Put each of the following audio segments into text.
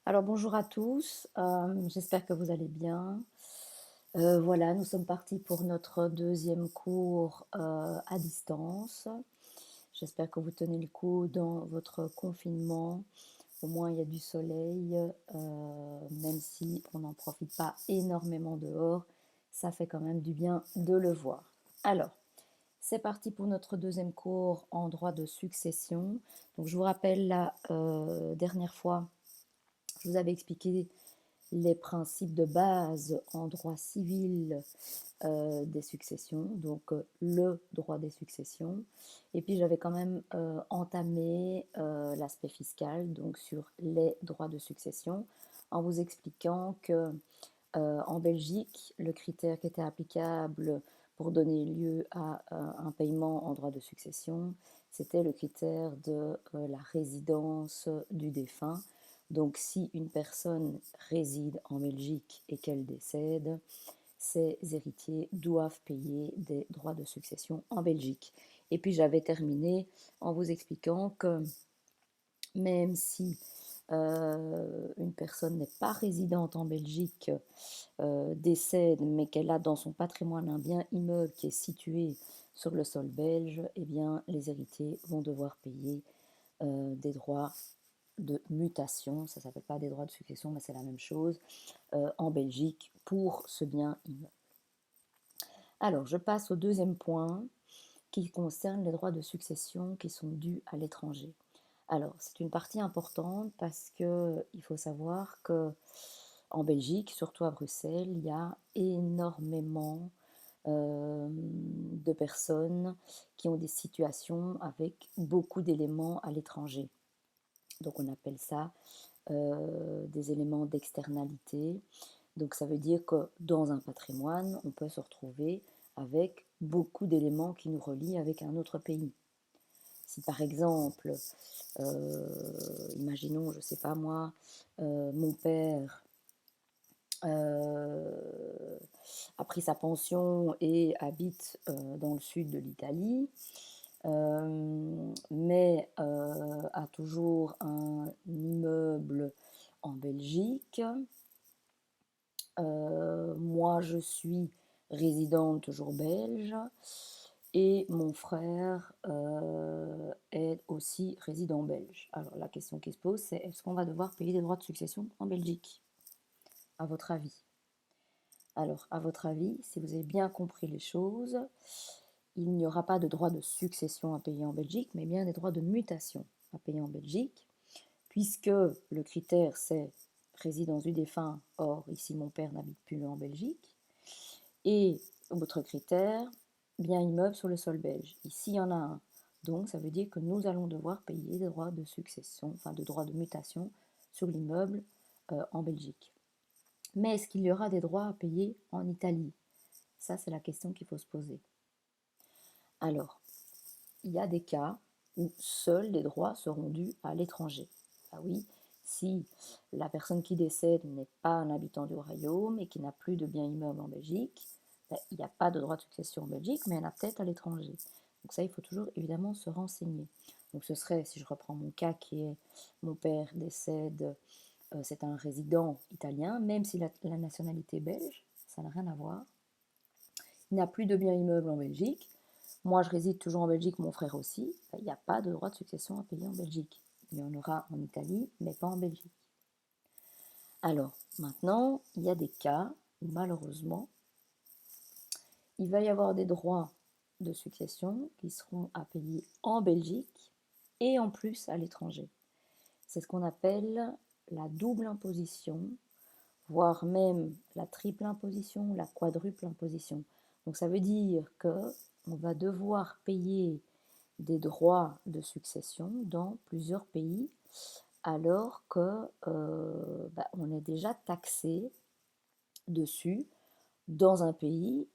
Alors bonjour à tous, j'espère que vous allez bien. Voilà, nous sommes partis pour notre deuxième cours, à distance. J'espère que vous tenez le coup dans votre confinement. Au moins il y a du soleil, même si on n'en profite pas énormément dehors, ça fait quand même du bien de le voir. Alors, c'est parti pour notre deuxième cours en droit de succession. Donc je vous rappelle la, dernière fois, je vous avais expliqué les principes de base en droit civil des successions, donc le droit des successions. Et puis j'avais quand même entamé l'aspect fiscal, donc sur les droits de succession, en vous expliquant que en Belgique, le critère qui était applicable pour donner lieu à un paiement en droit de succession, c'était le critère de la résidence du défunt. Donc si une personne réside en Belgique et qu'elle décède, ses héritiers doivent payer des droits de succession en Belgique. Et puis j'avais terminé en vous expliquant que même si une personne n'est pas résidente en Belgique, décède, mais qu'elle a dans son patrimoine un bien immeuble qui est situé sur le sol belge, eh bien, les héritiers vont devoir payer des droits de mutation, ça ne s'appelle pas des droits de succession, mais c'est la même chose, en Belgique pour ce bien immeuble. Alors, je passe au deuxième point qui concerne les droits de succession qui sont dus à l'étranger. Alors, c'est une partie importante parce qu'il faut savoir que en Belgique, surtout à Bruxelles, il y a énormément de personnes qui ont des situations avec beaucoup d'éléments à l'étranger. Donc on appelle ça des éléments d'externalité. Donc ça veut dire que dans un patrimoine, on peut se retrouver avec beaucoup d'éléments qui nous relient avec un autre pays. Si par exemple, imaginons, je ne sais pas moi, mon père a pris sa pension et habite dans le sud de l'Italie, mais a toujours un immeuble en Belgique. Moi, je suis résidente toujours belge et mon frère est aussi résident belge. Alors la question qui se pose, c'est est-ce qu'on va devoir payer des droits de succession en Belgique, à votre avis? Alors, à votre avis, si vous avez bien compris les choses, il n'y aura pas de droit de succession à payer en Belgique, mais bien des droits de mutation à payer en Belgique, puisque le critère c'est résidence du défunt, or ici mon père n'habite plus en Belgique, et autre critère, bien immeuble sur le sol belge. Ici il y en a un, donc ça veut dire que nous allons devoir payer des droits de succession, enfin de droits de mutation sur l'immeuble en Belgique. Mais est-ce qu'il y aura des droits à payer en Italie? Ça, c'est la question qu'il faut se poser. Alors, il y a des cas où seuls les droits seront dus à l'étranger. Ah oui, si la personne qui décède n'est pas un habitant du royaume et qui n'a plus de bien immeuble en Belgique, ben, il n'y a pas de droit de succession en Belgique, mais il y en a peut-être à l'étranger. Donc ça, il faut toujours évidemment se renseigner. Donc ce serait, si je reprends mon cas qui est mon père décède, c'est un résident italien, même si la nationalité est belge, ça n'a rien à voir. Il n'a plus de bien immeuble en Belgique. Moi, je réside toujours en Belgique, mon frère aussi. Il n'y a pas de droit de succession à payer en Belgique. Il y en aura en Italie, mais pas en Belgique. Alors, maintenant, il y a des cas où malheureusement, il va y avoir des droits de succession qui seront à payer en Belgique et en plus à l'étranger. C'est ce qu'on appelle la double imposition, voire même la triple imposition, la quadruple imposition. Donc ça veut dire qu'on va devoir payer des droits de succession dans plusieurs pays alors que on est déjà taxé dessus dans un pays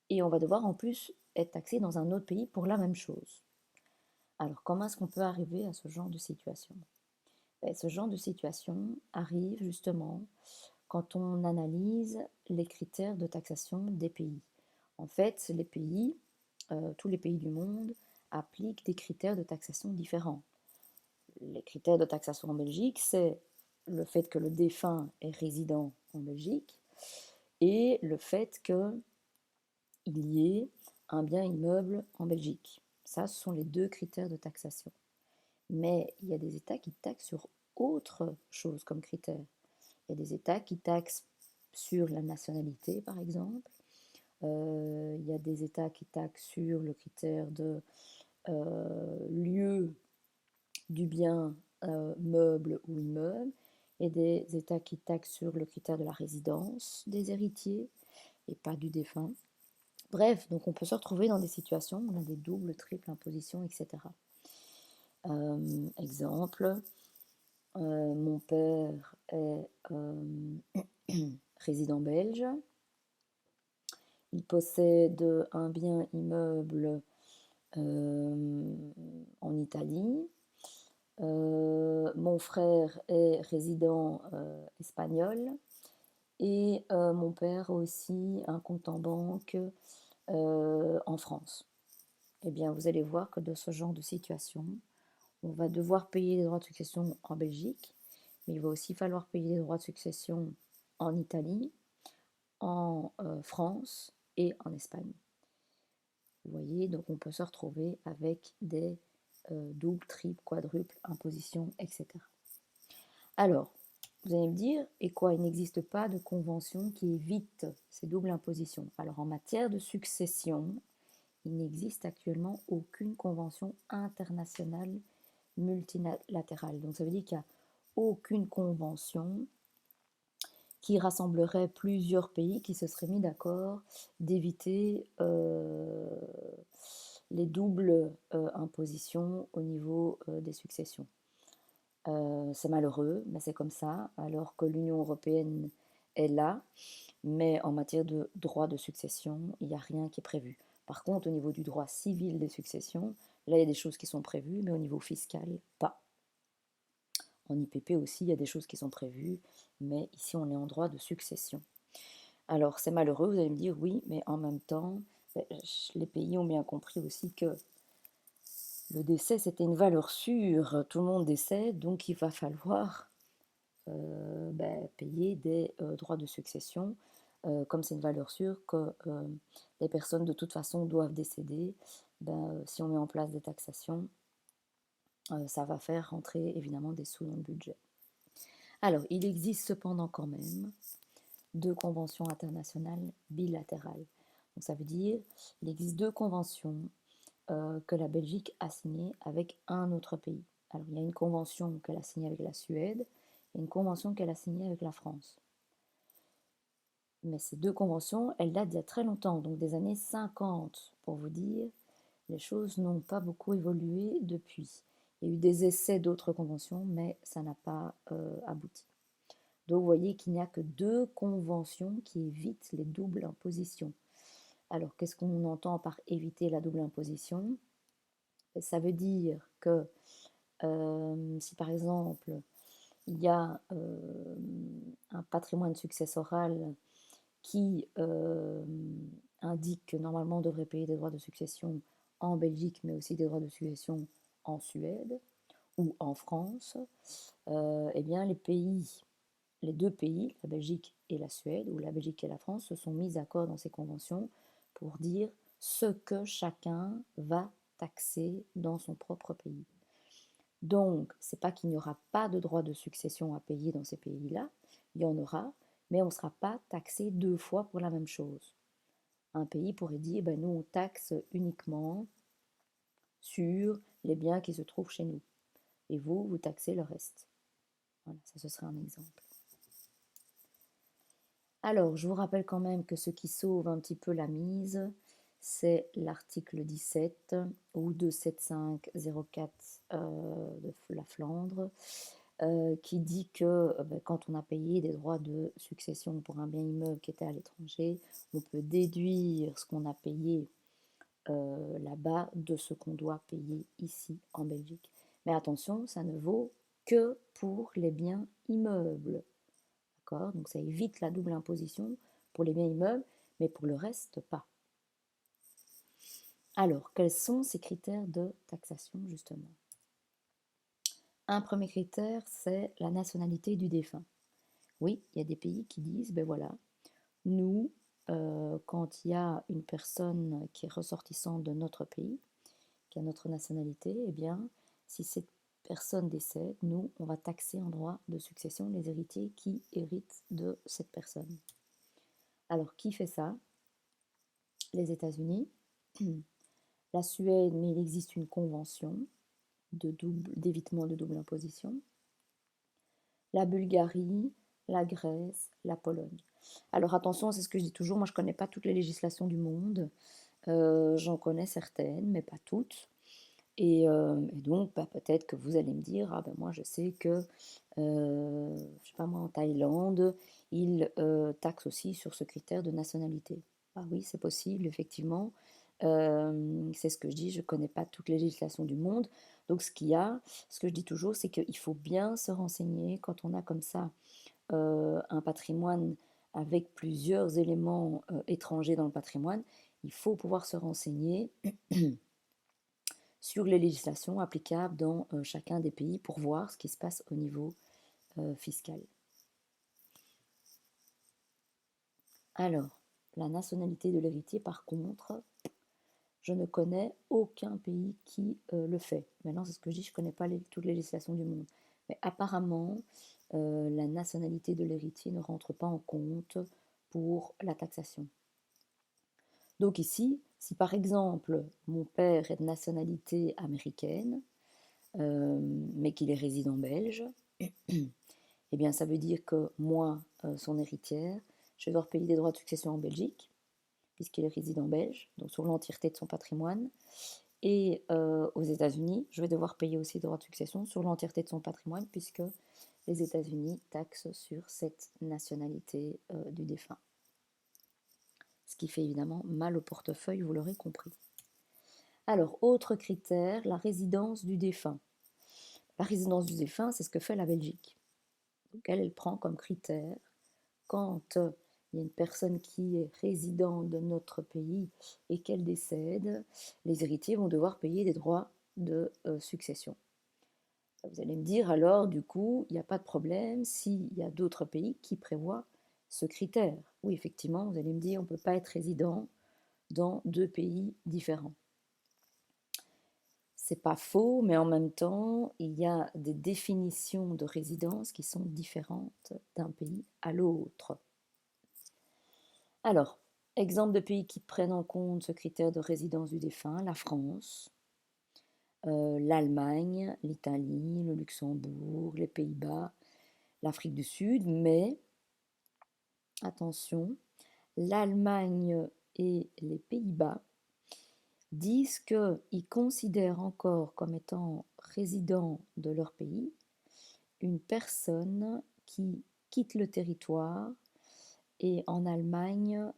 et on va devoir en plus être taxé dans un autre pays pour la même chose. Alors comment est-ce qu'on peut arriver à ce genre de situation? Ce genre de situation arrive justement quand on analyse les critères de taxation des pays. En fait, les pays, tous les pays du monde appliquent des critères de taxation différents. Les critères de taxation en Belgique, c'est le fait que le défunt est résident en Belgique et le fait qu'il y ait un bien immeuble en Belgique. Ça, ce sont les deux critères de taxation. Mais il y a des États qui taxent sur autre chose comme critère. Il y a des États qui taxent sur la nationalité, par exemple. Il y a des États qui taxent sur le critère de lieu du bien meuble ou immeuble. Il y a des États qui taxent sur le critère de la résidence des héritiers et pas du défunt. Bref, donc on peut se retrouver dans des situations où on a des doubles, triples impositions, etc. Exemple, mon père est résident belge. Il possède un bien immeuble en Italie. Mon frère est résident espagnol. Et mon père a aussi un compte en banque en France. Eh bien, vous allez voir que dans ce genre de situation, on va devoir payer les droits de succession en Belgique, mais il va aussi falloir payer les droits de succession en Italie, en France et en Espagne. Vous voyez, donc on peut se retrouver avec des doubles, triples, quadruples impositions, etc. Alors, vous allez me dire, et quoi, il n'existe pas de convention qui évite ces doubles impositions? Alors, en matière de succession, il n'existe actuellement aucune convention internationale multilatérale. Donc, ça veut dire qu'il n'y a aucune convention qui rassemblerait plusieurs pays qui se seraient mis d'accord d'éviter les doubles impositions au niveau des successions. C'est malheureux, mais c'est comme ça, alors que l'Union européenne est là, mais en matière de droit de succession, il n'y a rien qui est prévu. Par contre, au niveau du droit civil des successions, là, il y a des choses qui sont prévues, mais au niveau fiscal, pas. En IPP aussi, il y a des choses qui sont prévues, mais ici, on est en droit de succession. Alors, c'est malheureux, vous allez me dire, oui, mais en même temps, les pays ont bien compris aussi que le décès, c'était une valeur sûre. Tout le monde décède, donc il va falloir payer des droits de succession. Comme c'est une valeur sûre que les personnes de toute façon doivent décéder, si on met en place des taxations, ça va faire rentrer évidemment des sous dans le budget. Alors, il existe cependant quand même deux conventions internationales bilatérales. Donc ça veut dire il existe deux conventions que la Belgique a signées avec un autre pays. Alors il y a une convention qu'elle a signée avec la Suède et une convention qu'elle a signée avec la France. Mais ces deux conventions, elles datent d'il y a très longtemps, donc des années 50, pour vous dire. Les choses n'ont pas beaucoup évolué depuis. Il y a eu des essais d'autres conventions, mais ça n'a pas abouti. Donc vous voyez qu'il n'y a que deux conventions qui évitent les doubles impositions. Alors qu'est-ce qu'on entend par éviter la double imposition? Ça veut dire que si par exemple il y a un patrimoine successoral qui indique que normalement on devrait payer des droits de succession en Belgique, mais aussi des droits de succession en Suède ou en France, eh bien les deux pays, la Belgique et la Suède, ou la Belgique et la France, se sont mis d'accord dans ces conventions pour dire ce que chacun va taxer dans son propre pays. Donc, c'est pas qu'il n'y aura pas de droit de succession à payer dans ces pays-là, il y en aura, mais on ne sera pas taxé deux fois pour la même chose. Un pays pourrait dire, ben, nous on taxe uniquement sur les biens qui se trouvent chez nous, et vous, vous taxez le reste. Voilà, ça ce serait un exemple. Alors, je vous rappelle quand même que ce qui sauve un petit peu la mise, c'est l'article 17 ou 27504 de la Flandre, qui dit que quand on a payé des droits de succession pour un bien immeuble qui était à l'étranger, on peut déduire ce qu'on a payé là-bas de ce qu'on doit payer ici en Belgique. Mais attention, ça ne vaut que pour les biens immeubles. D'accord? Donc ça évite la double imposition pour les biens immeubles, mais pour le reste, pas. Alors, quels sont ces critères de taxation, justement? Un premier critère, c'est la nationalité du défunt. Oui, il y a des pays qui disent, ben voilà, nous, quand il y a une personne qui est ressortissante de notre pays, qui a notre nationalité, eh bien, si cette personne décède, nous, on va taxer en droit de succession les héritiers qui héritent de cette personne. Alors, qui fait ça? Les États-Unis, la Suède, mais il existe une convention d'évitement de double imposition, la Bulgarie, la Grèce, la Pologne. Alors attention, c'est ce que je dis toujours, moi je ne connais pas toutes les législations du monde, j'en connais certaines, mais pas toutes. Et donc, bah, peut-être que vous allez me dire, ah ben moi je sais que, je sais pas moi, en Thaïlande, ils taxent aussi sur ce critère de nationalité. Ah oui, c'est possible, effectivement. C'est ce que je dis, je ne connais pas toutes les législations du monde. Donc ce qu'il y a, ce que je dis toujours, c'est qu'il faut bien se renseigner quand on a comme ça un patrimoine avec plusieurs éléments étrangers dans le patrimoine. Il faut pouvoir se renseigner sur les législations applicables dans chacun des pays pour voir ce qui se passe au niveau fiscal. Alors, la nationalité de l'héritier, par contre, je ne connais aucun pays qui le fait. Maintenant, c'est ce que je dis, je ne connais pas toutes les législations du monde. Mais apparemment, la nationalité de l'héritier ne rentre pas en compte pour la taxation. Donc ici, si par exemple mon père est de nationalité américaine, mais qu'il est résident belge, eh bien ça veut dire que moi, son héritière, je vais devoir payer des droits de succession en Belgique, puisqu'il est résident belge, donc sur l'entièreté de son patrimoine. Et aux États-Unis, je vais devoir payer aussi des droits de succession sur l'entièreté de son patrimoine, puisque les États-Unis taxent sur cette nationalité du défunt. Ce qui fait évidemment mal au portefeuille, vous l'aurez compris. Alors, autre critère, la résidence du défunt. La résidence du défunt, c'est ce que fait la Belgique. Donc elle prend comme critère quand il y a une personne qui est résidente de notre pays et qu'elle décède, les héritiers vont devoir payer des droits de succession. Vous allez me dire alors, du coup, il n'y a pas de problème s'il y a d'autres pays qui prévoient ce critère. Oui, effectivement, vous allez me dire, on ne peut pas être résident dans deux pays différents. C'est pas faux, mais en même temps, il y a des définitions de résidence qui sont différentes d'un pays à l'autre. Alors, exemple de pays qui prennent en compte ce critère de résidence du défunt, la France, l'Allemagne, l'Italie, le Luxembourg, les Pays-Bas, l'Afrique du Sud, mais attention, l'Allemagne et les Pays-Bas disent qu'ils considèrent encore comme étant résident de leur pays une personne qui quitte le territoire et en Allemagne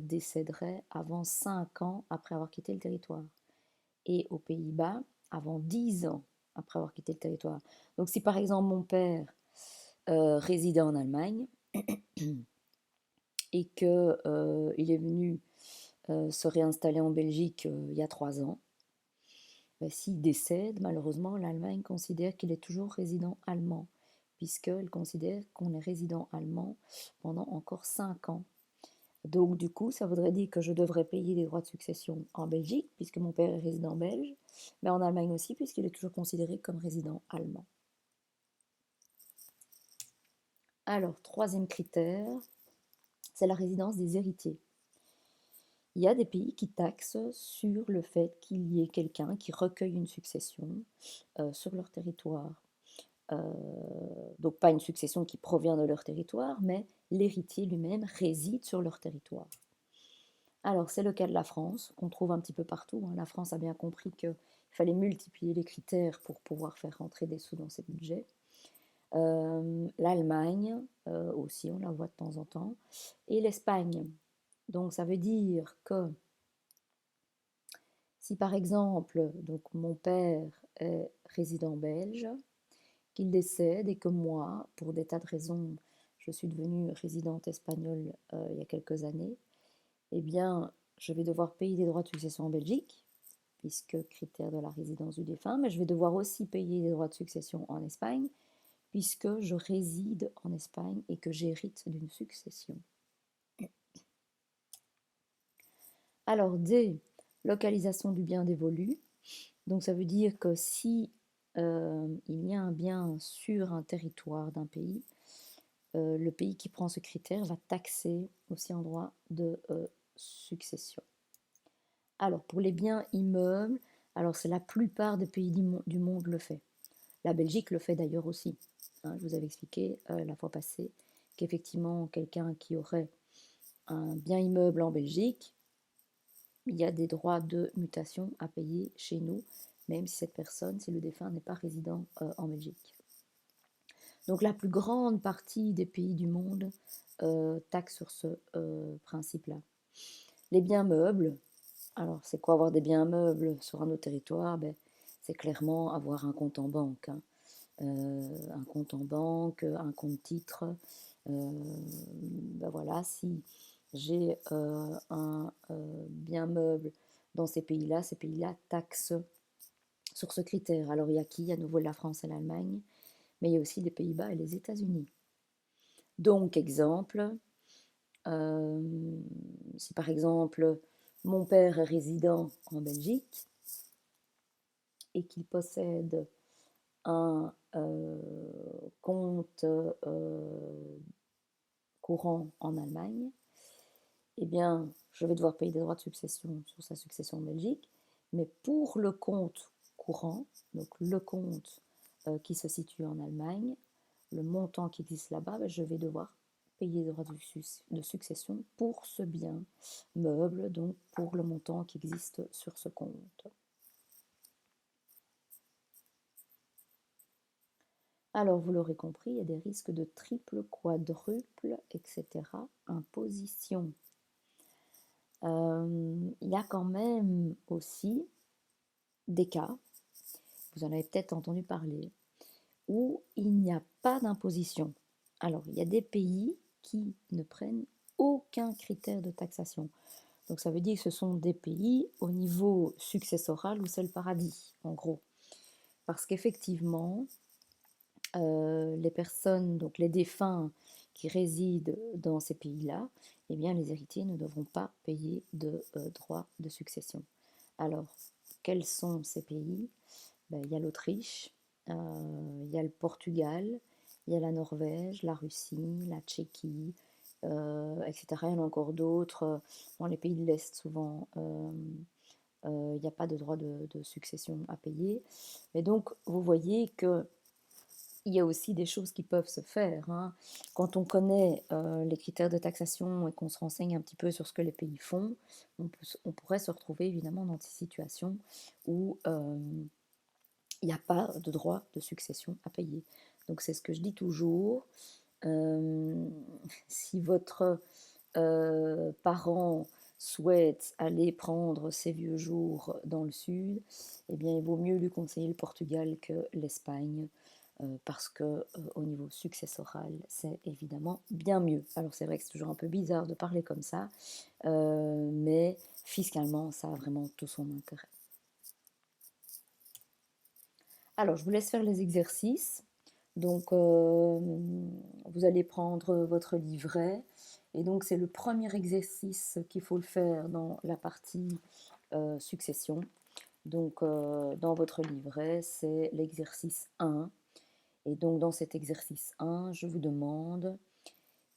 décéderait avant 5 ans après avoir quitté le territoire. Et aux Pays-Bas, avant 10 ans après avoir quitté le territoire. Donc si par exemple mon père résidait en Allemagne et qu'il est venu se réinstaller en Belgique il y a 3 ans, ben, s'il décède, malheureusement, l'Allemagne considère qu'il est toujours résident allemand, puisqu'elle considère qu'on est résident allemand pendant encore 5 ans. Donc du coup, ça voudrait dire que je devrais payer des droits de succession en Belgique, puisque mon père est résident belge, mais en Allemagne aussi, puisqu'il est toujours considéré comme résident allemand. Alors, troisième critère, c'est la résidence des héritiers. Il y a des pays qui taxent sur le fait qu'il y ait quelqu'un qui recueille une succession sur leur territoire. Donc pas une succession qui provient de leur territoire, mais l'héritier lui-même réside sur leur territoire. Alors c'est le cas de la France, qu'on trouve un petit peu partout. La France a bien compris qu'il fallait multiplier les critères pour pouvoir faire rentrer des sous dans ses budgets. L'Allemagne aussi, on la voit de temps en temps, et l'Espagne. Donc ça veut dire que si par exemple, donc mon père est résident belge, qu'il décède et que moi, pour des tas de raisons, je suis devenue résidente espagnole il y a quelques années, eh bien, je vais devoir payer des droits de succession en Belgique, puisque critère de la résidence du défunt, mais je vais devoir aussi payer des droits de succession en Espagne, puisque je réside en Espagne et que j'hérite d'une succession. Alors, D, localisation du bien dévolu. Donc, ça veut dire que si il y a un bien sur un territoire d'un pays, le pays qui prend ce critère va taxer aussi en droit de succession. Alors, pour les biens immeubles, alors c'est la plupart des pays du monde le fait. La Belgique le fait d'ailleurs aussi. Hein, je vous avais expliqué la fois passée qu'effectivement, quelqu'un qui aurait un bien immeuble en Belgique, il y a des droits de mutation à payer chez nous, même si cette personne, si le défunt n'est pas résident en Belgique. Donc la plus grande partie des pays du monde taxent sur ce principe-là. Les biens meubles, alors c'est quoi avoir des biens meubles sur un autre territoire? C'est clairement avoir un compte en banque. Hein. Un compte en banque, un compte titre. Voilà, si j'ai un bien meuble dans ces pays-là taxent sur ce critère. Alors il y a qui? À nouveau la France et l'Allemagne, mais il y a aussi les Pays-Bas et les États-Unis. Donc, exemple, si par exemple mon père est résident en Belgique et qu'il possède un compte courant en Allemagne, eh bien, je vais devoir payer des droits de succession sur sa succession en Belgique, mais pour le compte courant, donc le compte qui se situe en Allemagne, le montant qui existe là-bas, je vais devoir payer des droits de succession pour ce bien meuble, donc pour le montant qui existe sur ce compte. Alors, vous l'aurez compris, il y a des risques de triple, quadruple, etc. Imposition. Il y a quand même aussi des cas, vous en avez peut-être entendu parler, où il n'y a pas d'imposition. Alors, il y a des pays qui ne prennent aucun critère de taxation. Donc, ça veut dire que ce sont des pays au niveau successoral où c'est le paradis, en gros. Parce qu'effectivement, les personnes, donc les défunts qui résident dans ces pays-là, eh bien, les héritiers ne devront pas payer de droits de succession. Alors, quels sont ces pays? Il y a l'Autriche, il y a le Portugal, il y a la Norvège, la Russie, la Tchéquie, etc. Il y en a encore d'autres. Dans les pays de l'Est, souvent, il n'y a pas de droit de succession à payer. Mais donc, vous voyez que il y a aussi des choses qui peuvent se faire. Hein. Quand on connaît les critères de taxation et qu'on se renseigne un petit peu sur ce que les pays font, on pourrait se retrouver évidemment dans des situations où il n'y a pas de droit de succession à payer. Donc c'est ce que je dis toujours. Si votre parent souhaite aller prendre ses vieux jours dans le sud, eh bien il vaut mieux lui conseiller le Portugal que l'Espagne. Parce que au niveau successoral, c'est évidemment bien mieux. Alors c'est vrai que c'est toujours un peu bizarre de parler comme ça, mais fiscalement, ça a vraiment tout son intérêt. Alors, je vous laisse faire les exercices. Donc, vous allez prendre votre livret. Et donc, c'est le premier exercice qu'il faut le faire dans la partie succession. Donc, dans votre livret, c'est l'exercice 1. Et donc, dans cet exercice 1, je vous demande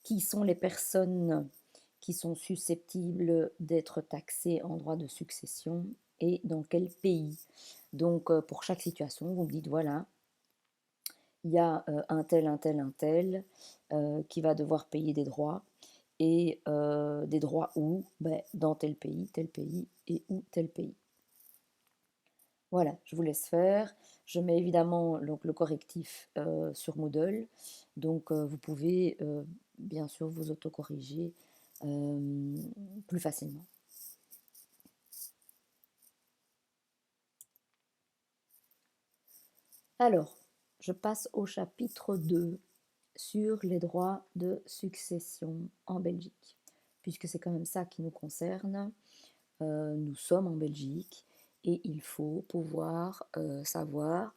qui sont les personnes qui sont susceptibles d'être taxées en droit de succession et dans quel pays. Donc, pour chaque situation, vous me dites, voilà, il y a un tel qui va devoir payer des droits. Et des droits où? Dans tel pays et où tel pays. Voilà, je vous laisse faire. Je mets évidemment donc, le correctif sur Moodle. Donc vous pouvez bien sûr vous autocorriger plus facilement. Alors, je passe au chapitre 2 sur les droits de succession en Belgique, puisque c'est quand même ça qui nous concerne. Nous sommes en Belgique et il faut pouvoir savoir,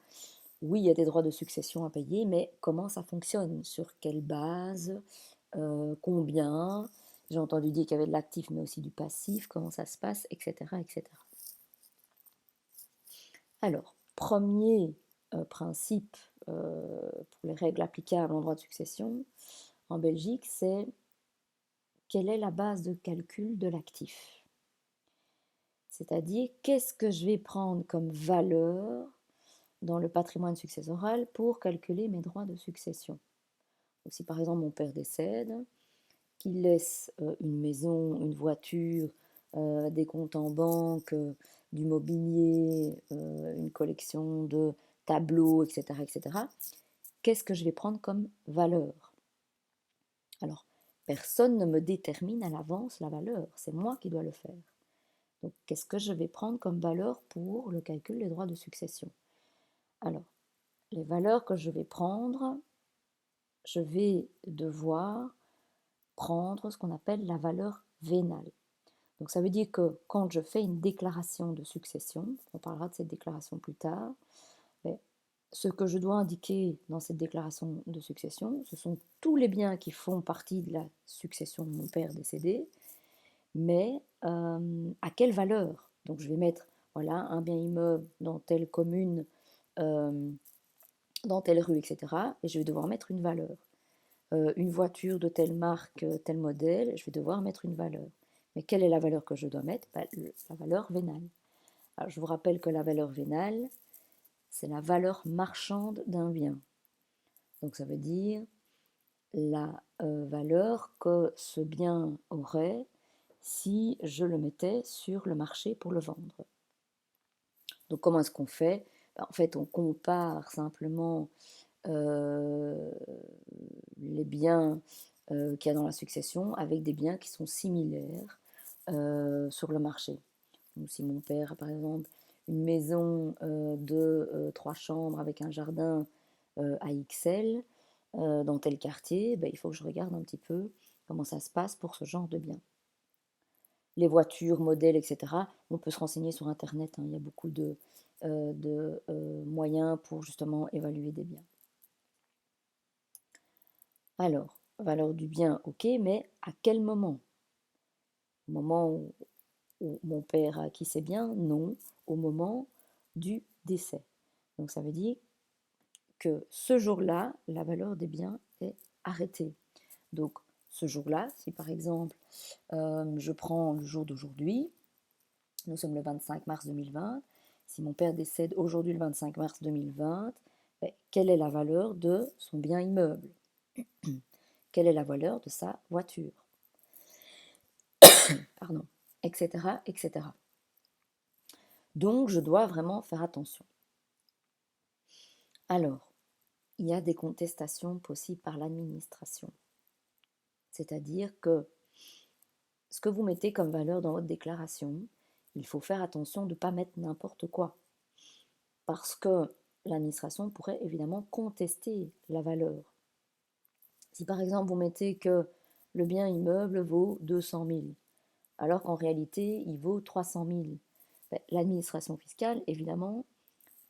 oui, il y a des droits de succession à payer, mais comment ça fonctionne, sur quelle base, combien, j'ai entendu dire qu'il y avait de l'actif mais aussi du passif, comment ça se passe, etc. etc. Alors, premier principe pour les règles applicables en droit de succession en Belgique, c'est quelle est la base de calcul de l'actif. C'est-à-dire, qu'est-ce que je vais prendre comme valeur dans le patrimoine successoral pour calculer mes droits de succession. Donc, si par exemple mon père décède, qu'il laisse une maison, une voiture, des comptes en banque, du mobilier, une collection de tableaux, etc., etc., qu'est-ce que je vais prendre comme valeur? Alors, personne ne me détermine à l'avance la valeur, c'est moi qui dois le faire. Donc, qu'est-ce que je vais prendre comme valeur pour le calcul des droits de succession? Alors, les valeurs que je vais prendre, je vais devoir prendre ce qu'on appelle la valeur vénale. Donc ça veut dire que quand je fais une déclaration de succession, on parlera de cette déclaration plus tard, mais ce que je dois indiquer dans cette déclaration de succession, ce sont tous les biens qui font partie de la succession de mon père décédé, mais à quelle valeur? Donc je vais mettre voilà, un bien immeuble dans telle commune, dans telle rue, etc. Et je vais devoir mettre une valeur. Une voiture de telle marque, tel modèle, je vais devoir mettre une valeur. Mais quelle est la valeur que je dois mettre? La valeur vénale. Alors, je vous rappelle que la valeur vénale, c'est la valeur marchande d'un bien. Donc ça veut dire la valeur que ce bien aurait si je le mettais sur le marché pour le vendre. Donc comment est-ce qu'on fait? En fait, on compare simplement les biens qu'il y a dans la succession avec des biens qui sont similaires sur le marché. Donc, si mon père a par exemple une maison de 3 chambres avec un jardin à XL dans tel quartier, ben, il faut que je regarde un petit peu comment ça se passe pour ce genre de biens. Les voitures, modèles, etc., on peut se renseigner sur Internet, hein, il y a beaucoup de moyens pour justement évaluer des biens. Alors, valeur du bien, ok, mais à quel moment? Au moment où mon père a acquis ses biens? Non, au moment du décès. Donc ça veut dire que ce jour-là, la valeur des biens est arrêtée. Donc ce jour-là, si par exemple je prends le jour d'aujourd'hui, nous sommes le 25 mars 2020, si mon père décède aujourd'hui le 25 mars 2020, ben, quelle est la valeur de son bien immeuble? Quelle est la valeur de sa voiture? Pardon, etc., etc. Donc, je dois vraiment faire attention. Alors, il y a des contestations possibles par l'administration. C'est-à-dire que ce que vous mettez comme valeur dans votre déclaration, il faut faire attention de ne pas mettre n'importe quoi. Parce que l'administration pourrait évidemment contester la valeur. Si par exemple vous mettez que le bien immeuble vaut 200 000, alors qu'en réalité il vaut 300 000, ben, l'administration fiscale évidemment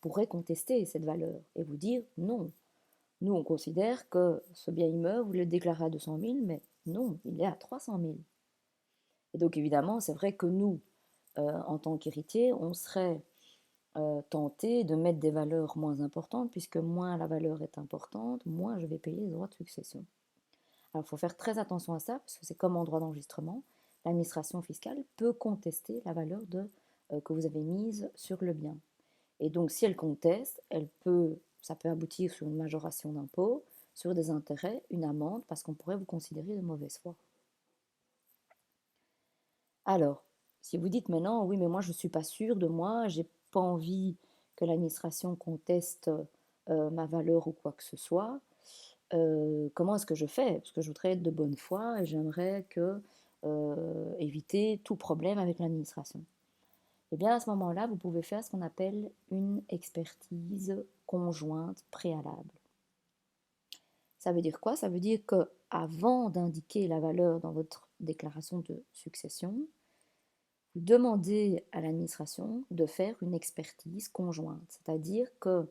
pourrait contester cette valeur et vous dire non. Nous on considère que ce bien immeuble, vous le déclarez à 200 000, mais non, il est à 300 000. Et donc évidemment c'est vrai que nous, en tant qu'héritiers, on serait tenté de mettre des valeurs moins importantes, puisque moins la valeur est importante, moins je vais payer les droits de succession. Alors il faut faire très attention à ça, parce que c'est comme en droit d'enregistrement, l'administration fiscale peut contester la valeur que vous avez mise sur le bien. Et donc si elle conteste, ça peut aboutir sur une majoration d'impôt, sur des intérêts, une amende, parce qu'on pourrait vous considérer de mauvaise foi. Alors, si vous dites maintenant, oui, mais moi je ne suis pas sûre de moi, j'ai pas envie que l'administration conteste ma valeur ou quoi que ce soit, comment est-ce que je fais? Parce que je voudrais être de bonne foi et j'aimerais éviter tout problème avec l'administration. Eh bien, à ce moment-là, vous pouvez faire ce qu'on appelle une expertise conjointe préalable. Ça veut dire quoi? Ça veut dire qu'avant d'indiquer la valeur dans votre déclaration de succession, demandez à l'administration de faire une expertise conjointe, c'est-à-dire que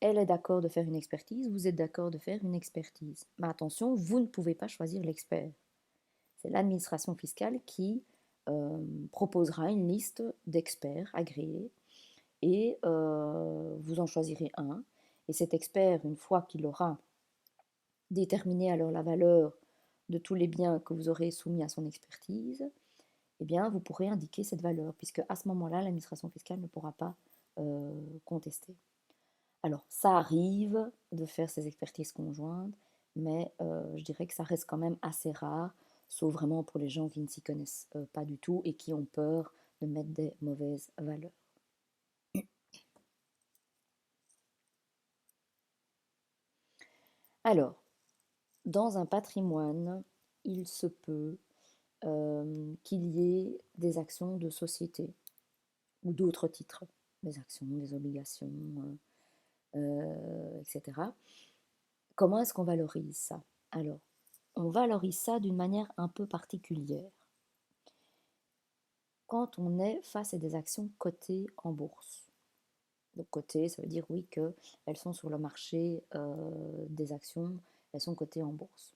elle est d'accord de faire une expertise, vous êtes d'accord de faire une expertise. Mais attention, vous ne pouvez pas choisir l'expert. C'est l'administration fiscale qui proposera une liste d'experts agréés et vous en choisirez un. Et cet expert, une fois qu'il aura déterminé alors la valeur de tous les biens que vous aurez soumis à son expertise, eh bien, vous pourrez indiquer cette valeur, puisque à ce moment-là, l'administration fiscale ne pourra pas contester. Alors, ça arrive de faire ces expertises conjointes, mais je dirais que ça reste quand même assez rare, sauf vraiment pour les gens qui ne s'y connaissent pas du tout et qui ont peur de mettre des mauvaises valeurs. Alors, dans un patrimoine, il se peut qu'il y ait des actions de société ou d'autres titres, des actions, des obligations, etc. Comment est-ce qu'on valorise ça? Alors, on valorise ça d'une manière un peu particulière. Quand on est face à des actions cotées en bourse. Donc cotées, ça veut dire oui qu'elles sont sur le marché des actions, elles sont cotées en bourse.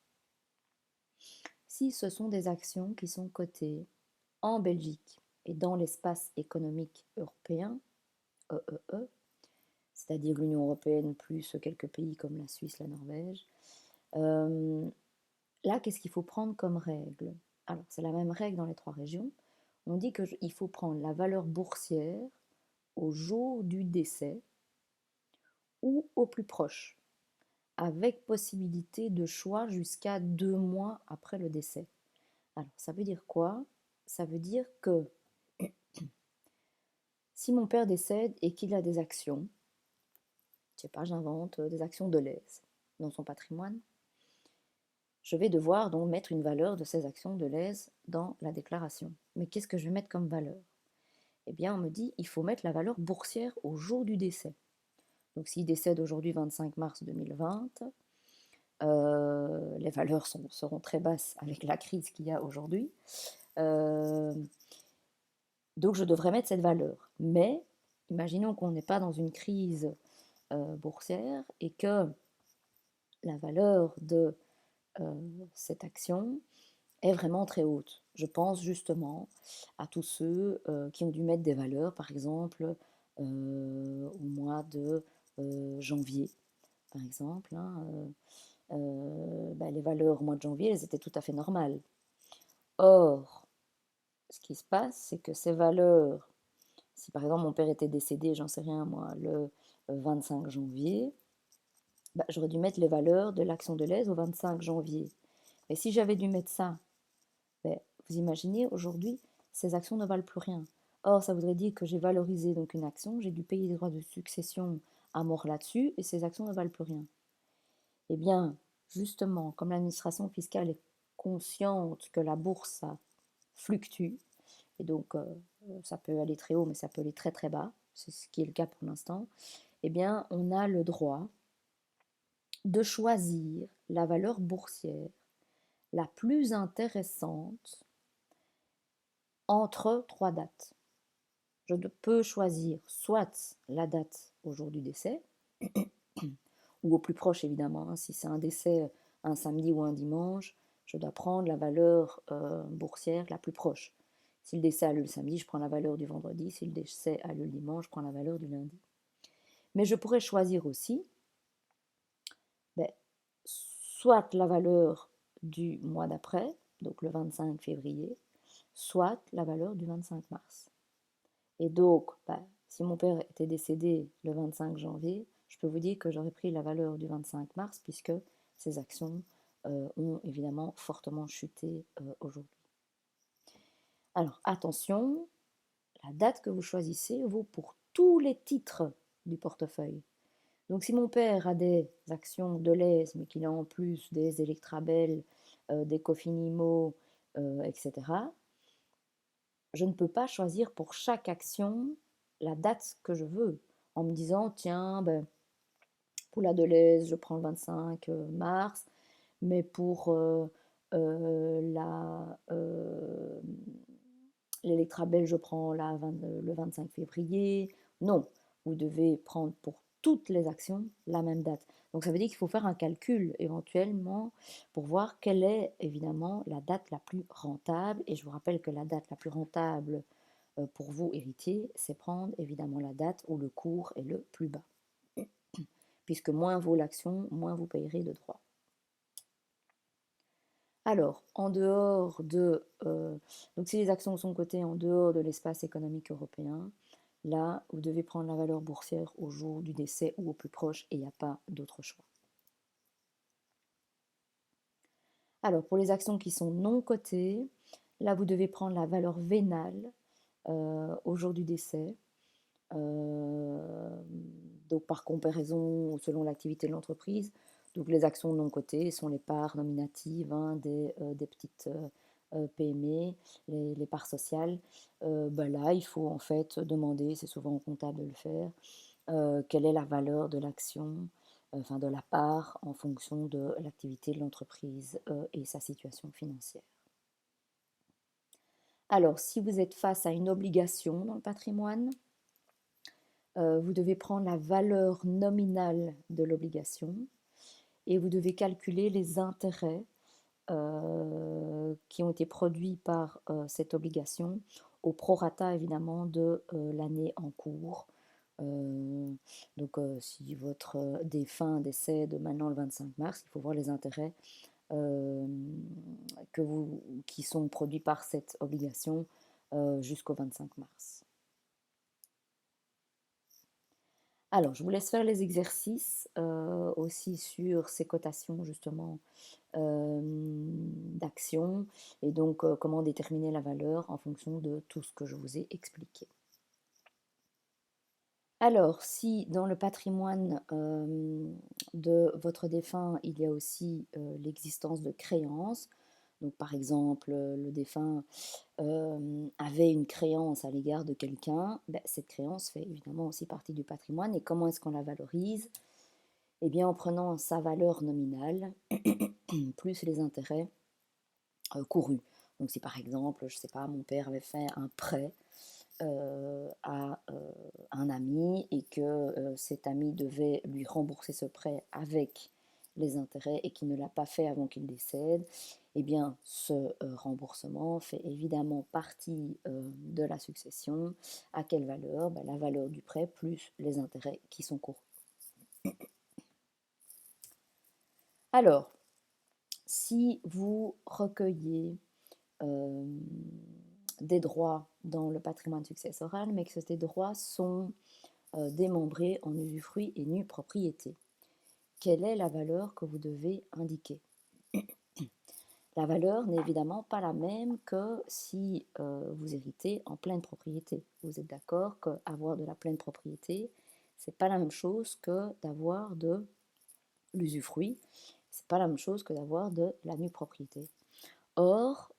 Si ce sont des actions qui sont cotées en Belgique et dans l'espace économique européen, EEE, c'est-à-dire l'Union européenne plus quelques pays comme la Suisse, la Norvège, là, qu'est-ce qu'il faut prendre comme règle? Alors, c'est la même règle dans les trois régions. On dit qu'il faut prendre la valeur boursière au jour du décès ou au plus proche, avec possibilité de choix jusqu'à 2 mois après le décès. Alors, ça veut dire quoi? Ça veut dire que si mon père décède et qu'il a des actions, je sais pas, j'invente des actions de l'ES dans son patrimoine, je vais devoir donc mettre une valeur de ces actions de l'ES dans la déclaration. Mais qu'est-ce que je vais mettre comme valeur? Eh bien, on me dit il faut mettre la valeur boursière au jour du décès. Donc, s'il décède aujourd'hui 25 mars 2020, les valeurs seront très basses avec la crise qu'il y a aujourd'hui. Donc, je devrais mettre cette valeur. Mais, imaginons qu'on n'est pas dans une crise boursière et que la valeur de cette action est vraiment très haute. Je pense justement à tous ceux qui ont dû mettre des valeurs, par exemple, au mois de janvier, par exemple. Les valeurs au mois de janvier, elles étaient tout à fait normales. Or, ce qui se passe, c'est que ces valeurs, si par exemple mon père était décédé, j'en sais rien moi, le 25 janvier, j'aurais dû mettre les valeurs de l'action de l'aise au 25 janvier. Et si j'avais dû mettre ça, vous imaginez, aujourd'hui, ces actions ne valent plus rien. Or, ça voudrait dire que j'ai valorisé donc une action, j'ai dû payer des droits de succession à mort là-dessus, et ces actions ne valent plus rien. Eh bien, justement, comme l'administration fiscale est consciente que la bourse, ça fluctue, et donc ça peut aller très haut, mais ça peut aller très très bas, c'est ce qui est le cas pour l'instant, eh bien, on a le droit de choisir la valeur boursière la plus intéressante entre trois dates. Je peux choisir soit la date au jour du décès, ou au plus proche évidemment, hein, si c'est un décès un samedi ou un dimanche, je dois prendre la valeur boursière la plus proche. Si le décès a lieu le samedi, je prends la valeur du vendredi, si le décès a lieu le dimanche, je prends la valeur du lundi. Mais je pourrais choisir aussi soit la valeur du mois d'après, donc le 25 février, soit la valeur du 25 mars. Et donc, si mon père était décédé le 25 janvier, je peux vous dire que j'aurais pris la valeur du 25 mars puisque ces actions ont évidemment fortement chuté aujourd'hui. Alors attention, la date que vous choisissez vaut pour tous les titres du portefeuille. Donc si mon père a des actions de l'ES, mais qu'il a en plus des Electrabel, des Cofinimo, etc., je ne peux pas choisir pour chaque action la date que je veux, en me disant, tiens, pour la Deleuze, je prends le 25 mars, mais pour la l'Electra belge prend le 25 février. Non, vous devez prendre pour toutes les actions la même date. Donc ça veut dire qu'il faut faire un calcul éventuellement pour voir quelle est évidemment la date la plus rentable. Et je vous rappelle que la date la plus rentable pour vous, héritiers, c'est prendre évidemment la date où le cours est le plus bas. Puisque moins vaut l'action, moins vous payerez de droits. Alors, en dehors de... donc si les actions sont cotées en dehors de l'espace économique européen, là, vous devez prendre la valeur boursière au jour du décès ou au plus proche et il n'y a pas d'autre choix. Alors, pour les actions qui sont non cotées, là, vous devez prendre la valeur vénale au jour du décès. Donc, par comparaison, selon l'activité de l'entreprise, donc les actions non cotées sont les parts nominatives des petites PME, les parts sociales. Là, il faut en fait demander, c'est souvent au comptable de le faire, quelle est la valeur de l'action, enfin de la part en fonction de l'activité de l'entreprise et sa situation financière. Alors, si vous êtes face à une obligation dans le patrimoine, vous devez prendre la valeur nominale de l'obligation et vous devez calculer les intérêts qui ont été produits par cette obligation au prorata évidemment de l'année en cours. Si votre défunt décède maintenant le 25 mars, il faut voir les intérêts qui sont produits par cette obligation jusqu'au 25 mars. Alors, je vous laisse faire les exercices aussi sur ces cotations justement d'actions et donc comment déterminer la valeur en fonction de tout ce que je vous ai expliqué. Alors, si dans le patrimoine de votre défunt, il y a aussi l'existence de créances, donc par exemple, le défunt avait une créance à l'égard de quelqu'un, cette créance fait évidemment aussi partie du patrimoine. Et comment est-ce qu'on la valorise? Eh bien, en prenant sa valeur nominale, plus les intérêts courus. Donc si par exemple, je ne sais pas, mon père avait fait un prêt à un ami et que cet ami devait lui rembourser ce prêt avec les intérêts et qu'il ne l'a pas fait avant qu'il décède, eh bien ce remboursement fait évidemment partie de la succession. À quelle valeur? La valeur du prêt plus les intérêts qui sont courus. Alors, si vous recueillez des droits dans le patrimoine successoral, mais que ces droits sont démembrés en usufruit et nue propriété, quelle est la valeur que vous devez indiquer? La valeur n'est évidemment pas la même que si vous héritez en pleine propriété. Vous êtes d'accord qu'avoir de la pleine propriété, c'est pas la même chose que d'avoir de l'usufruit, c'est pas la même chose que d'avoir de la nue propriété. Or,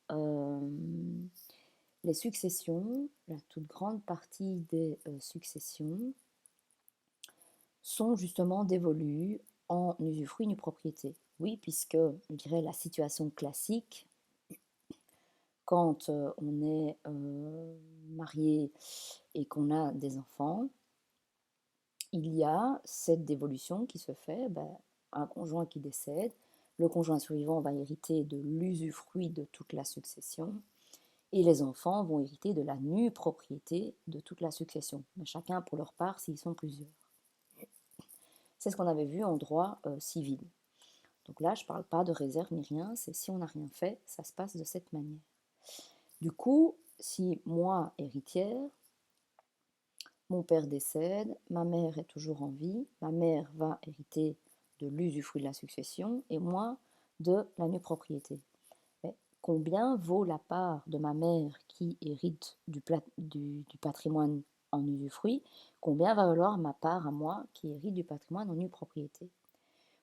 les successions, la toute grande partie des successions sont justement dévolues en usufruit nue propriété. Oui, puisque, je dirais, la situation classique, quand on est marié et qu'on a des enfants, il y a cette dévolution qui se fait, un conjoint qui décède, le conjoint survivant va hériter de l'usufruit de toute la succession, et les enfants vont hériter de la nue propriété de toute la succession, mais chacun pour leur part s'ils sont plusieurs. C'est ce qu'on avait vu en droit civil. Donc là, je ne parle pas de réserve ni rien, c'est si on n'a rien fait, ça se passe de cette manière. Du coup, si moi, héritière, mon père décède, ma mère est toujours en vie, ma mère va hériter de l'usufruit de la succession et moi de la nue propriété. Mais combien vaut la part de ma mère qui hérite du patrimoine en usufruit? Combien va valoir ma part à moi qui hérite du patrimoine en nue propriété?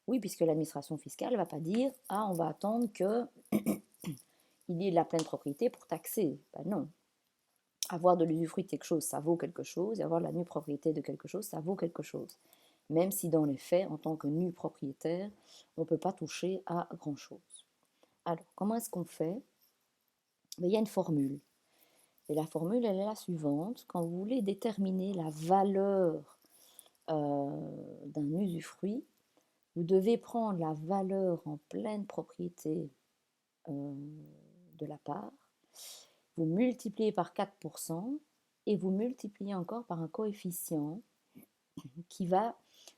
Oui, puisque l'administration fiscale ne va pas dire « Ah, on va attendre qu'il y ait de la pleine propriété pour taxer ». Non. Avoir de l'usufruit de quelque chose, ça vaut quelque chose, et avoir la nue propriété de quelque chose, ça vaut quelque chose. Même si dans les faits, en tant que nu propriétaire, on ne peut pas toucher à grand-chose. Alors, comment est-ce qu'on fait? Il y a une formule. Et la formule, elle est la suivante. Quand vous voulez déterminer la valeur d'un usufruit, vous devez prendre la valeur en pleine propriété de la part, vous multipliez par 4% et vous multipliez encore par un coefficient qui va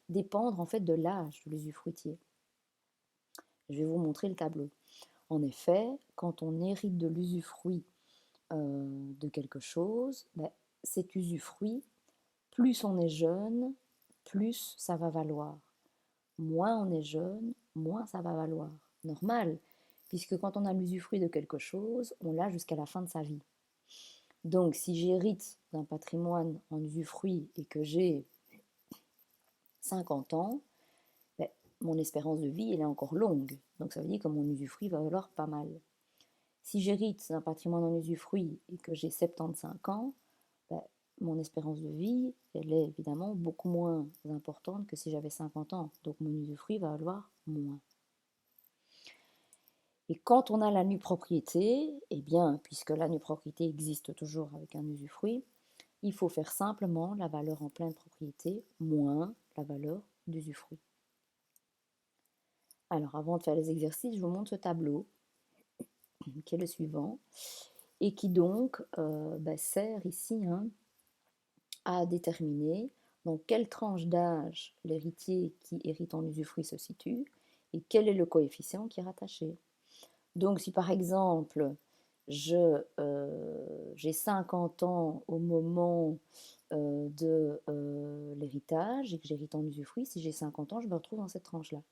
dépendre en fait de l'âge de l'usufruitier. Je vais vous montrer le tableau. En effet, quand on hérite de l'usufruit de quelque chose, ben, cet usufruit, plus on est jeune, plus ça va valoir. Moins on est jeune, moins ça va valoir. Normal, puisque quand on a l'usufruit de quelque chose, on l'a jusqu'à la fin de sa vie. Donc, si j'hérite d'un patrimoine en usufruit et que j'ai 50 ans, ben, mon espérance de vie, elle est encore longue. Donc, ça veut dire que mon usufruit va valoir pas mal. Si j'hérite d'un patrimoine en usufruit et que j'ai 75 ans, ben, mon espérance de vie, elle est évidemment beaucoup moins importante que si j'avais 50 ans. Donc, mon usufruit va valoir moins. Et quand on a la nue propriété, eh bien, puisque la nue propriété existe toujours avec un usufruit, il faut faire simplement la valeur en pleine propriété moins la valeur d'usufruit. Alors, avant de faire les exercices, je vous montre ce tableau, qui est le suivant, et qui donc sert ici à déterminer dans quelle tranche d'âge l'héritier qui hérite en usufruit se situe, et quel est le coefficient qui est rattaché. Donc, si par exemple, j'ai 50 ans au moment de l'héritage et que j'hérite en usufruit, si j'ai 50 ans, je me retrouve dans cette tranche-là.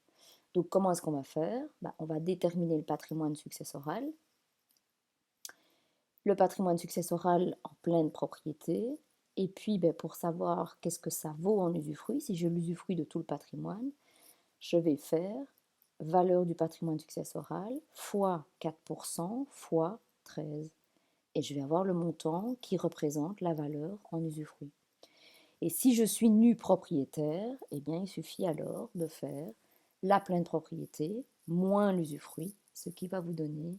Donc, comment est-ce qu'on va faire? On va déterminer le patrimoine successoral. Le patrimoine successoral en pleine propriété. Et puis, pour savoir qu'est-ce que ça vaut en usufruit, si je l'usufruis de tout le patrimoine, je vais faire valeur du patrimoine successoral fois 4% fois 13. Et je vais avoir le montant qui représente la valeur en usufruit. Et si je suis nu propriétaire, eh bien, il suffit alors de faire la pleine propriété moins l'usufruit, ce qui va vous donner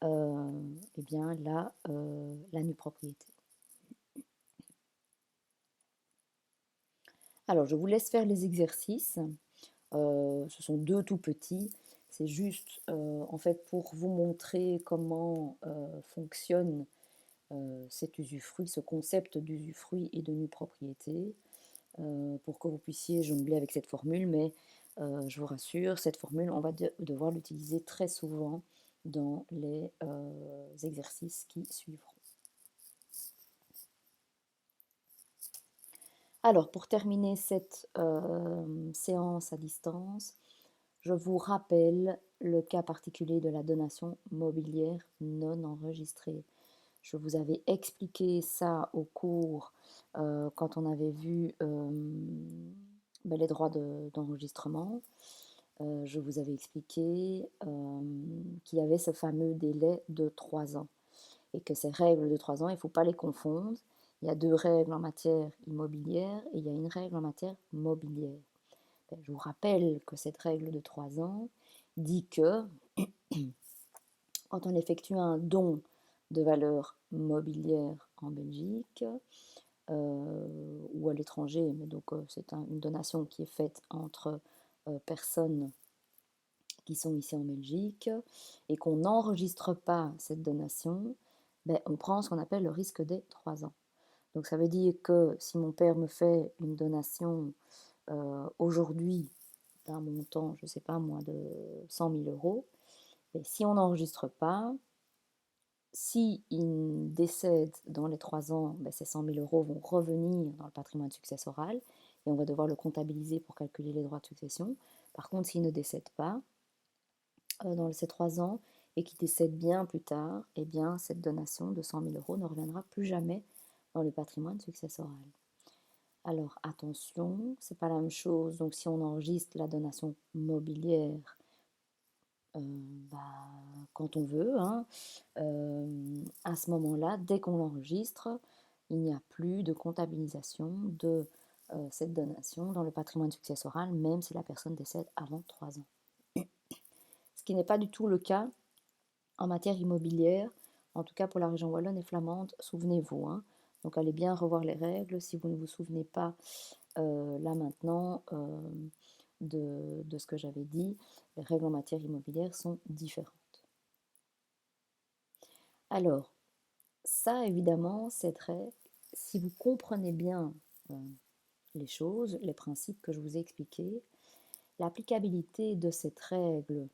eh bien, la nue propriété. Alors, je vous laisse faire les exercices. Ce sont deux tout petits. C'est juste en fait pour vous montrer comment fonctionne cet usufruit, ce concept d'usufruit et de nue propriété, pour que vous puissiez jongler avec cette formule, mais je vous rassure, cette formule, on va devoir l'utiliser très souvent dans les exercices qui suivront. Alors, pour terminer cette séance à distance, je vous rappelle le cas particulier de la donation mobilière non enregistrée. Je vous avais expliqué ça au cours quand on avait vu les droits d'enregistrement. Je vous avais expliqué qu'il y avait ce fameux délai de 3 ans et que ces règles de 3 ans, il ne faut pas les confondre. Il y a deux règles en matière immobilière et il y a une règle en matière mobilière. Je vous rappelle que cette règle de 3 ans dit que quand on effectue un don de valeur mobilière en Belgique ou à l'étranger, mais donc c'est une donation qui est faite entre personnes qui sont ici en Belgique et qu'on n'enregistre pas cette donation, on prend ce qu'on appelle le risque des 3 ans. Donc ça veut dire que si mon père me fait une donation aujourd'hui d'un montant, je ne sais pas moi, de 100 000 euros, si on n'enregistre pas, si il décède dans les 3 ans, ces 100 000 euros vont revenir dans le patrimoine successoral et on va devoir le comptabiliser pour calculer les droits de succession. Par contre, s'il ne décède pas dans ces 3 ans et qu'il décède bien plus tard, eh bien, cette donation de 100 000 euros ne reviendra plus jamais dans le patrimoine successoral. Alors attention, c'est pas la même chose. Donc si on enregistre la donation mobilière quand on veut, à ce moment-là, dès qu'on l'enregistre, il n'y a plus de comptabilisation de cette donation dans le patrimoine successoral, même si la personne décède avant 3 ans. Ce qui n'est pas du tout le cas en matière immobilière, En tout cas, pour la région wallonne et flamande, souvenez-vous, hein. Donc, allez bien revoir les règles. Si vous ne vous souvenez pas, là maintenant, de ce que j'avais dit, les règles en matière immobilière sont différentes. Alors, ça, évidemment, c'est très... Si vous comprenez bien les choses, les principes que je vous ai expliqués, l'applicabilité de cette règle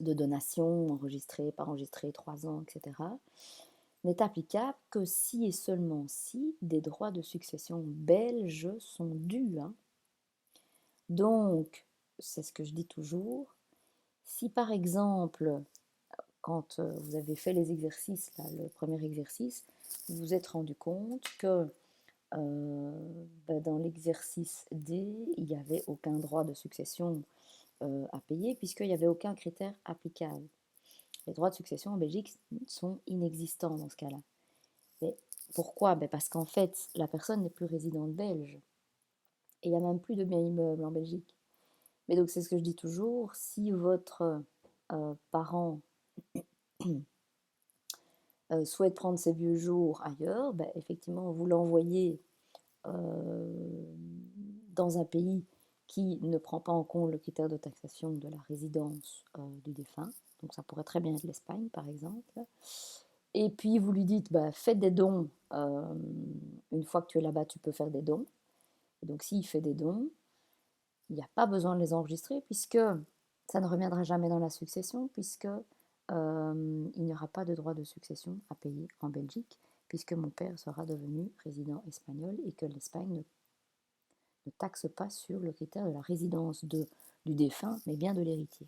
de donation enregistrée, pas enregistrée, 3 ans, etc., n'est applicable que si et seulement si des droits de succession belges sont dus, hein. Donc, c'est ce que je dis toujours, si par exemple, quand vous avez fait les exercices, là, le premier exercice, vous vous êtes rendu compte que dans l'exercice D, il n'y avait aucun droit de succession à payer puisqu'il n'y avait aucun critère applicable. Les droits de succession en Belgique sont inexistants dans ce cas-là. Mais pourquoi? Parce qu'en fait, la personne n'est plus résidente belge. Et il n'y a même plus de biens immeubles en Belgique. Mais donc, c'est ce que je dis toujours, si votre parent souhaite prendre ses vieux jours ailleurs, effectivement, vous l'envoyez dans un pays qui ne prend pas en compte le critère de taxation de la résidence du défunt. Donc ça pourrait très bien être l'Espagne, par exemple. Et puis vous lui dites, faites des dons. Une fois que tu es là-bas, tu peux faire des dons. Et donc s'il fait des dons, il n'y a pas besoin de les enregistrer puisque ça ne reviendra jamais dans la succession, puisque il n'y aura pas de droit de succession à payer en Belgique, puisque mon père sera devenu résident espagnol et que l'Espagne ne taxe pas sur le critère de la résidence du défunt, mais bien de l'héritier.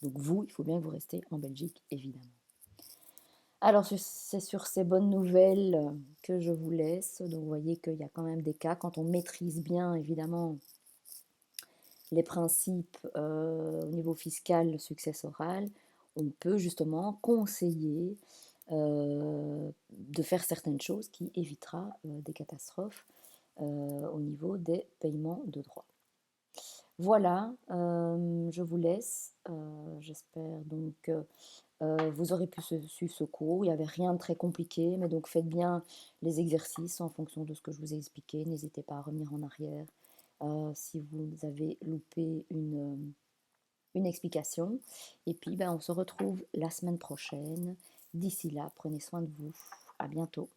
Donc vous, il faut bien que vous restiez en Belgique, évidemment. Alors c'est sur ces bonnes nouvelles que je vous laisse. Donc vous voyez qu'il y a quand même des cas, quand on maîtrise bien, évidemment, les principes au niveau fiscal successoral, on peut justement conseiller de faire certaines choses qui évitera des catastrophes au niveau des paiements de droits. Voilà, je vous laisse. J'espère donc que vous aurez pu suivre ce cours. Il n'y avait rien de très compliqué, mais donc faites bien les exercices en fonction de ce que je vous ai expliqué. N'hésitez pas à revenir en arrière si vous avez loupé une explication. Et puis, on se retrouve la semaine prochaine. D'ici là, prenez soin de vous. À bientôt.